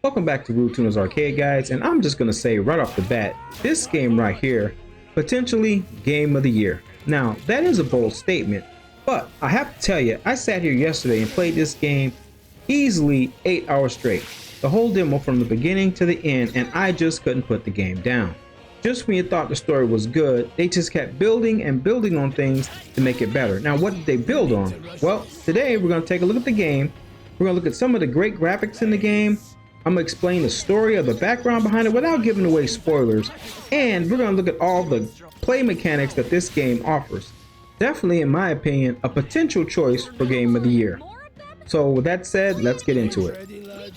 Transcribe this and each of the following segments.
Welcome back to Rude Tuner's Arcade, guys, and I'm just gonna say right off the bat, this game right here, potentially Game of the Year. Now, that is a bold statement, but I have to tell you, I sat here yesterday and played this game easily 8 hours straight. The whole demo from the beginning to the end, and I just couldn't put the game down. Just when you thought the story was good, they just kept building and building on things to make it better. Now, what did they build on? Well, today we're gonna take a look at the game. We're gonna look at some of the great graphics in the game. I'm gonna explain the story of the background behind it without giving away spoilers, and we're gonna look at all the play mechanics that this game offers. Definitely, in my opinion, a potential choice for Game of the Year. So with that said, let's get into it.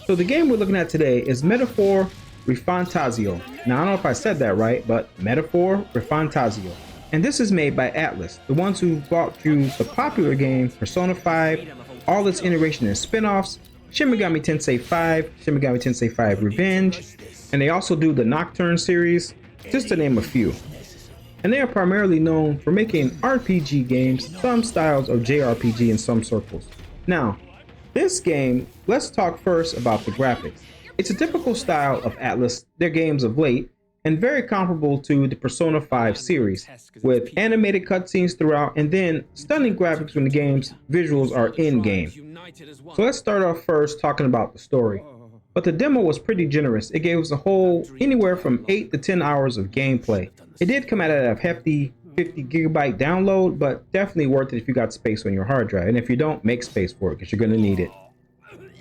So the game we're looking at today is Metaphor Refantazio. Now I don't know if I said that right, but Metaphor Refantazio. And this is made by Atlus, the ones who brought you the popular game Persona 5, all its iteration and spin-offs, Shin Megami Tensei 5, Shin Megami Tensei 5 Revenge, and they also do the Nocturne series, just to name a few. And they are primarily known for making RPG games, some styles of JRPG in some circles. Now, this game, let's talk first about the graphics. It's a typical style of Atlus, their games of late, and very comparable to the Persona 5 series, with animated cutscenes throughout and then stunning graphics when the game's visuals are in-game. So let's start off first talking about the story. But the demo was pretty generous. It gave us a whole anywhere from 8 to 10 hours of gameplay. It did come out at a hefty 50 gigabyte download, but definitely worth it if you got space on your hard drive. And if you don't, make space for it because you're going to need it.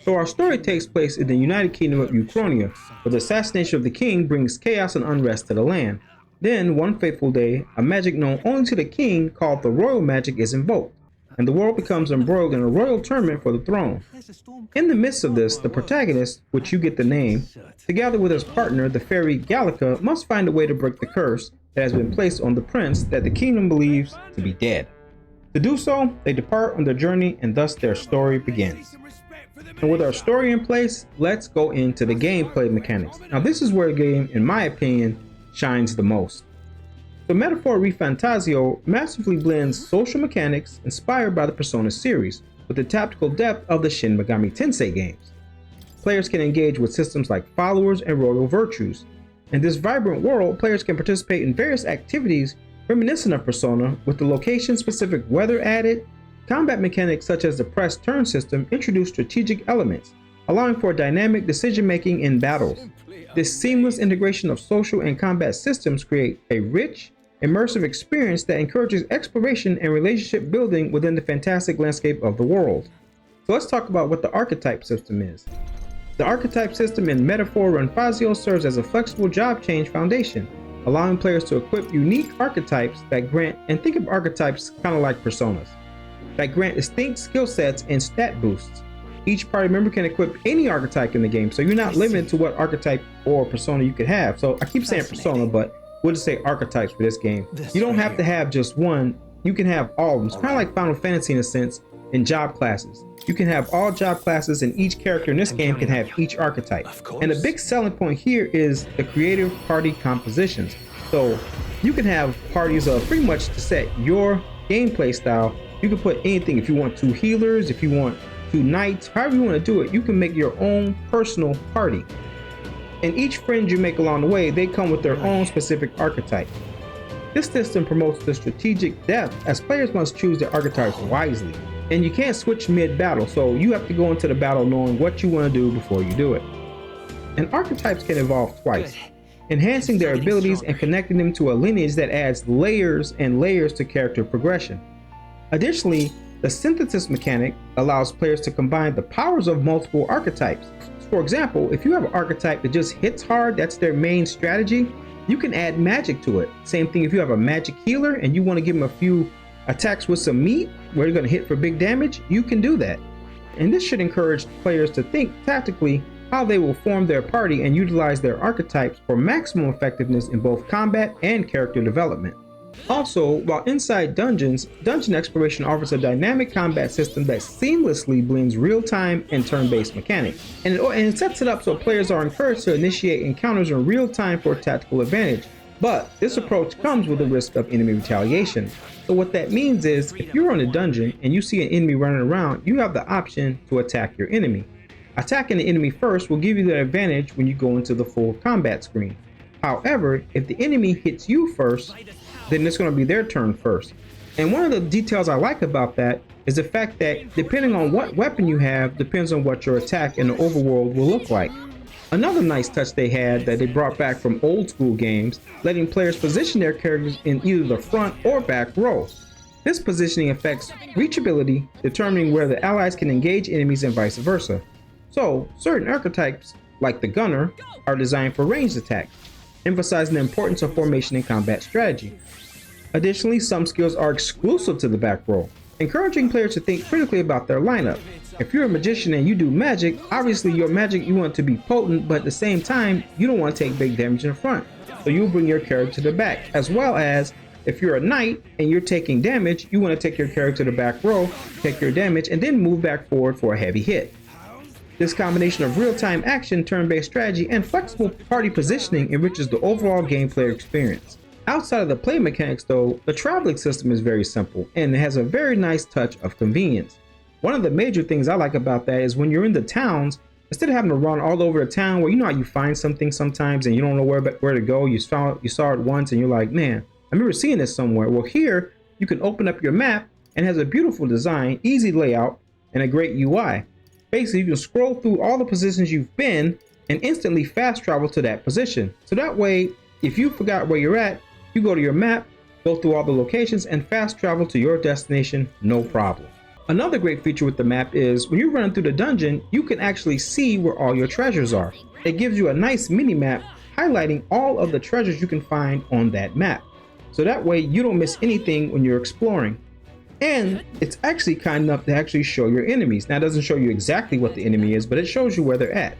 So our story takes place in the United Kingdom of Uchronia, where the assassination of the king brings chaos and unrest to the land. Then, one fateful day, a magic known only to the king called the royal magic is invoked, and the world becomes embroiled in a royal tournament for the throne. In the midst of this, the protagonist, which you get the name, together with his partner, the fairy Gallica, must find a way to break the curse that has been placed on the prince that the kingdom believes to be dead. To do so, they depart on their journey, and thus their story begins. And with our story in place, let's go into the gameplay mechanics. Now this is where the game, in my opinion, shines the most. The Metaphor Refantazio masterfully blends social mechanics inspired by the Persona series with the tactical depth of the Shin Megami Tensei games. Players can engage with systems like followers and royal virtues. In this vibrant world, players can participate in various activities reminiscent of Persona, with the location-specific weather added. Combat mechanics such as the press turn system introduce strategic elements, allowing for dynamic decision-making in battles. This seamless integration of social and combat systems create a rich, immersive experience that encourages exploration and relationship building within the fantastic landscape of the world. So let's talk about what the Archetype system is. The Archetype system in Metaphor Refantazio serves as a flexible job change foundation, allowing players to equip unique archetypes that grant, and think of archetypes kind of like personas, that grant distinct skill sets and stat boosts. Each party member can equip any archetype in the game, so you're not limited to what archetype or persona you could have. So I keep saying persona, but we'll just say archetypes for this game. You don't have to have just one, you can have all of them. It's kind of like Final Fantasy in a sense, in job classes. You can have all job classes, and each character in this game can have each archetype. And a big selling point here is the creative party compositions. So you can have parties of pretty much to set your gameplay style. You can put anything. If you want 2 healers, if you want 2 knights, however you want to do it, you can make your own personal party. And each friend you make along the way, they come with their own specific archetype. This system promotes the strategic depth, as players must choose their archetypes wisely. And you can't switch mid-battle, so you have to go into the battle knowing what you want to do before you do it. And archetypes can evolve twice, enhancing their abilities and connecting them to a lineage that adds layers and layers to character progression. Additionally, the synthesis mechanic allows players to combine the powers of multiple archetypes. For example, if you have an archetype that just hits hard, that's their main strategy, you can add magic to it. Same thing if you have a magic healer and you want to give them a few attacks with some meat where you're going to hit for big damage, you can do that. And this should encourage players to think tactically how they will form their party and utilize their archetypes for maximum effectiveness in both combat and character development. Also, while inside dungeons, dungeon exploration offers a dynamic combat system that seamlessly blends real-time and turn-based mechanics. And it sets it up so players are encouraged to initiate encounters in real time for a tactical advantage. But this approach comes with the risk of enemy retaliation. So what that means is, if you're in a dungeon and you see an enemy running around, you have the option to attack your enemy. Attacking the enemy first will give you the advantage when you go into the full combat screen. However, if the enemy hits you first, then it's going to be their turn first. And one of the details I like about that is the fact that depending on what weapon you have, depends on what your attack in the overworld will look like. Another nice touch they had that they brought back from old school games, letting players position their characters in either the front or back row. This positioning affects reachability, determining where the allies can engage enemies and vice versa. So, certain archetypes, like the gunner, are designed for ranged attacks, emphasizing the importance of formation and combat strategy. Additionally, some skills are exclusive to the back row, encouraging players to think critically about their lineup. If you're a magician and you do magic, obviously your magic you want to be potent, but at the same time, you don't want to take big damage in the front. So you'll bring your character to the back, as well as if you're a knight and you're taking damage, you want to take your character to the back row, take your damage, and then move back forward for a heavy hit. This combination of real-time action, turn-based strategy, and flexible party positioning enriches the overall gameplay experience. Outside of the play mechanics though, the traveling system is very simple and it has a very nice touch of convenience. One of the major things I like about that is when you're in the towns, instead of having to run all over the town where you know how you find something sometimes and you don't know where to go, you saw it once and you're like, man, I remember seeing this somewhere. Well, here you can open up your map and it has a beautiful design, easy layout, and a great UI. Basically, you can scroll through all the positions you've been and instantly fast travel to that position. So that way, if you forgot where you're at, you go to your map, go through all the locations, and fast travel to your destination, no problem. Another great feature with the map is when you're running through the dungeon, you can actually see where all your treasures are. It gives you a nice mini map highlighting all of the treasures you can find on that map. So that way you don't miss anything when you're exploring. And it's actually kind enough to actually show your enemies. Now it doesn't show you exactly what the enemy is, but it shows you where they're at.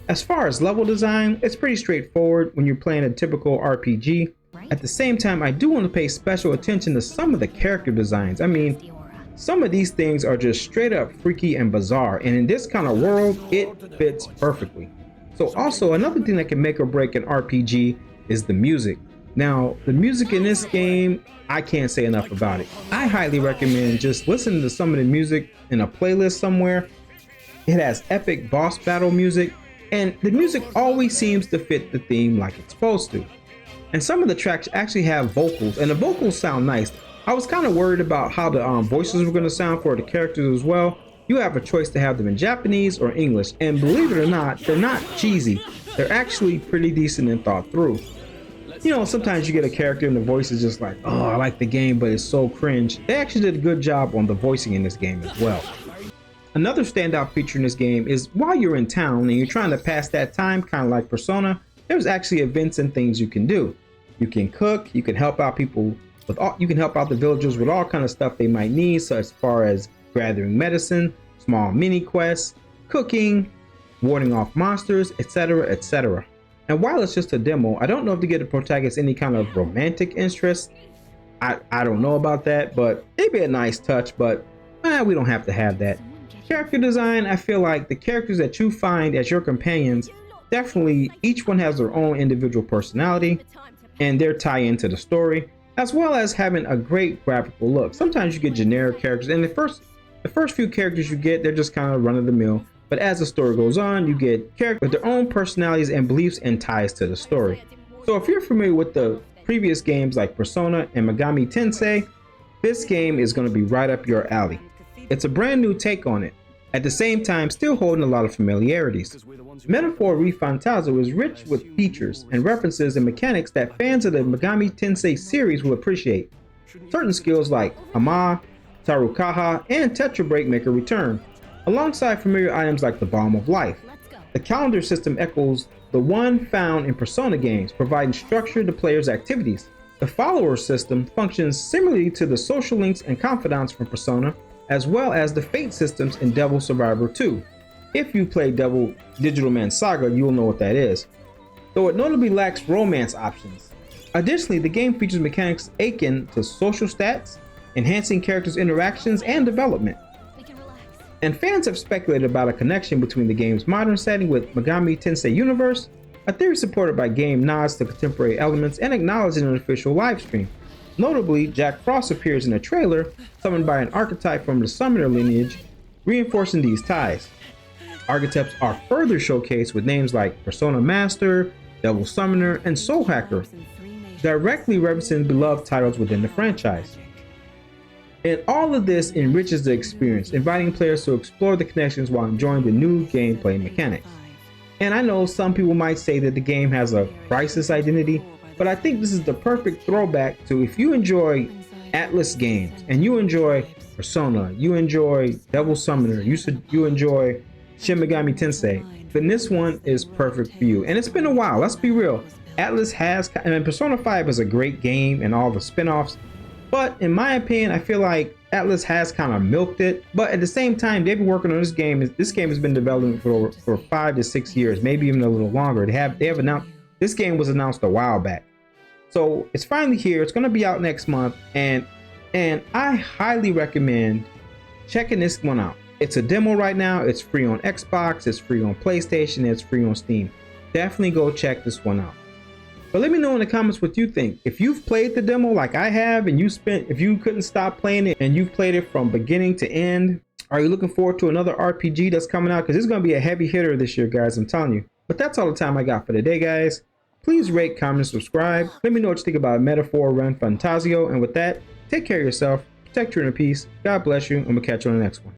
As far as level design, it's pretty straightforward when you're playing a typical RPG. At the same time, I do want to pay special attention to some of the character designs. I mean, some of these things are just straight up freaky and bizarre, and in this kind of world, it fits perfectly. So also, another thing that can make or break an RPG is the music. Now, the music in this game, I can't say enough about it. I highly recommend just listening to some of the music in a playlist somewhere. It has epic boss battle music, and the music always seems to fit the theme like it's supposed to. And some of the tracks actually have vocals, and the vocals sound nice. I was kind of worried about how the voices were going to sound for the characters as well. You have a choice to have them in Japanese or English, and believe it or not, they're not cheesy. They're actually pretty decent and thought through. You know, sometimes you get a character and the voice is just like, oh, I like the game, but it's so cringe. They actually did a good job on the voicing in this game as well. Another standout feature in this game is while you're in town and you're trying to pass that time, kind of like Persona, there's actually events and things you can do. You can cook, you can help out people with all, you can help out the villagers with all kind of stuff they might need, so as far as gathering medicine, small mini quests, cooking, warding off monsters, etc., etc. And while it's just a demo, I don't know if to get the protagonist any kind of romantic interest. I don't know about that, but it'd be a nice touch, but we don't have to have that. Character design, I feel like the characters that you find as your companions, definitely each one has their own individual personality and their tie into the story, as well as having a great graphical look. Sometimes you get generic characters, and the first few characters you get, they're just kind of run-of-the-mill. But as the story goes on, you get characters with their own personalities and beliefs and ties to the story. So if you're familiar with the previous games like Persona and Megami Tensei, this game is going to be right up your alley. It's a brand new take on it, at the same time still holding a lot of familiarities. Metaphor Refantazio is rich with features and references and mechanics that fans of the Megami Tensei series will appreciate. Certain skills like Hama, Tarukaha, and Tetra Breakmaker return, alongside familiar items like the Balm of Life. The calendar system echoes the one found in Persona games, providing structure to players' activities. The follower system functions similarly to the social links and confidants from Persona, as well as the fate systems in Devil Survivor 2. If you play Devil Digital Man Saga, you'll know what that is, though it notably lacks romance options. Additionally, the game features mechanics akin to social stats, enhancing characters' interactions and development. And fans have speculated about a connection between the game's modern setting with Megami Tensei universe, a theory supported by game nods to contemporary elements and acknowledged in an official livestream. Notably, Jack Frost appears in a trailer, summoned by an archetype from the Summoner lineage, reinforcing these ties. Archetypes are further showcased with names like Persona Master, Devil Summoner, and Soul Hacker, directly representing beloved titles within the franchise. And all of this enriches the experience, inviting players to explore the connections while enjoying the new gameplay mechanics. And I know some people might say that the game has a crisis identity, but I think this is the perfect throwback to if you enjoy Atlus games and you enjoy Persona, you enjoy Devil Summoner, you enjoy Shin Megami Tensei, then this one is perfect for you. And it's been a while, let's be real. Atlus has, and Persona 5 is a great game and all the spin-offs, but in my opinion, I feel like Atlus has kind of milked it. But at the same time, they've been working on this game. This game has been developing for 5 to 6 years, maybe even a little longer. They have announced, this game was announced a while back. So it's finally here. It's going to be out next month, and I highly recommend checking this one out. It's a demo right now. It's free on Xbox, it's free on PlayStation, it's free on Steam. Definitely go check this one out. But let me know in the comments what you think. If you've played the demo like I have, and if you couldn't stop playing it and you've played it from beginning to end, are you looking forward to another RPG that's coming out? Because it's going to be a heavy hitter this year, guys, I'm telling you. But that's all the time I got for today, guys. Please rate, comment, subscribe. Let me know what you think about Metaphor Refantazio. And with that, take care of yourself, protect your inner peace. God bless you, and we'll catch you on the next one.